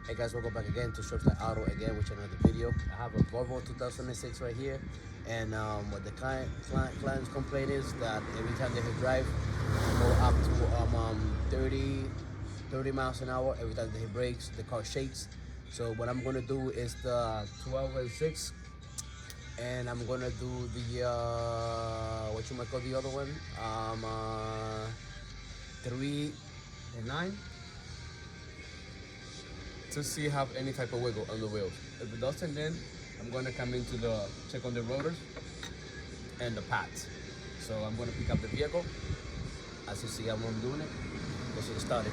Hey guys, welcome back again to Shopside Auto again with another video. I have a Volvo 2006 right here, and what the client's complaint is that every time they hit drive, they go up to 30 miles an hour. Every time they hit brakes, the car shakes. So what I'm gonna do is the 12 and 6, and I'm gonna do the what you might call the other one, 3 and 9, to see have any type of wiggle on the wheels. If it doesn't, then I'm gonna come into the check on the rotors and the pads. So I'm gonna pick up the vehicle. As you see, I'm doing it. Let's get started.